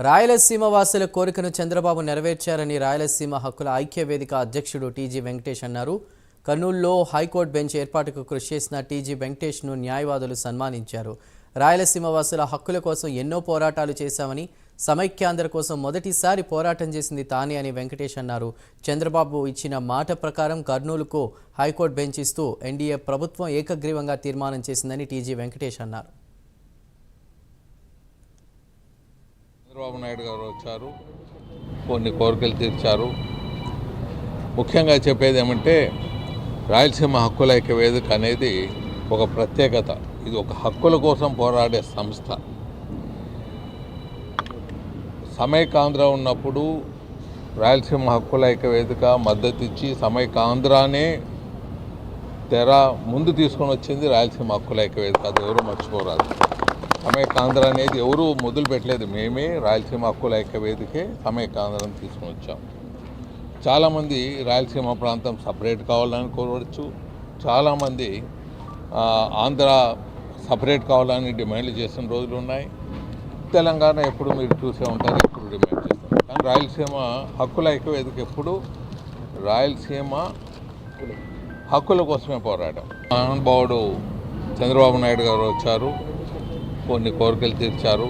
రాయలసీమ వాసుల కోరికను చంద్రబాబు నెరవేర్చారని రాయలసీమ హక్కుల ఐక్య వేదిక అధ్యక్షుడు టీజీ వెంకటేష్ అన్నారు. కర్నూలులో హైకోర్టు బెంచ్ ఏర్పాటుకు కృషి చేసిన టీజీ వెంకటేష్ను న్యాయవాదులు సన్మానించారు. రాయలసీమ వాసుల హక్కుల కోసం ఎన్నో పోరాటాలు చేశామని, సమైక్యాంధ్ర కోసం మొదటిసారి పోరాటం చేసింది తానే అని వెంకటేష్ అన్నారు. చంద్రబాబు ఇచ్చిన మాట ప్రకారం కర్నూలుకు హైకోర్టు బెంచ్ ఇస్తూ ఎన్డీఏ ప్రభుత్వం ఏకగ్రీవంగా తీర్మానం చేసిందని టీజీ వెంకటేష్ అన్నారు. చంద్రబాబు నాయుడు గారు వచ్చారు, కొన్ని కోరికలు తీర్చారు. ముఖ్యంగా చెప్పేది ఏమంటే రాయలసీమ హక్కుల ఐక్య వేదిక అనేది ఒక ప్రత్యేకత. ఇది ఒక హక్కుల కోసం పోరాడే సంస్థ. సమైకాంధ్ర ఉన్నప్పుడు రాయలసీమ హక్కుల ఐక్య వేదిక మద్దతు ఇచ్చి సమైకాంధ్రానే తెర ముందు తీసుకొని వచ్చింది రాయలసీమ హక్కుల ఐక్య వేదిక. అది ఎవరు మర్చిపోరాదు. సమైకాంధ్ర అనేది ఎవరు మొదలు పెట్టలేదు, మేమే రాయలసీమ హక్కుల ఐక్య వేదికే సమైకాంధ్రను తీసుకొని వచ్చాం. చాలామంది రాయలసీమ ప్రాంతం సపరేట్ కావాలని కోరవచ్చు, చాలామంది ఆంధ్ర సపరేట్ కావాలని డిమాండ్లు చేసిన రోజులు ఉన్నాయి. తెలంగాణ ఎప్పుడు మీరు చూసే ఉంటారు, ఎప్పుడు డిమాండ్ చేస్తారు. కానీ రాయలసీమ హక్కుల ఐక్య వేదిక ఎప్పుడు రాయలసీమ హక్కుల కోసమే పోరాటం. మహానుభావుడు చంద్రబాబు నాయుడు గారు వచ్చారు, కొన్ని కోరికలు తీర్చారు.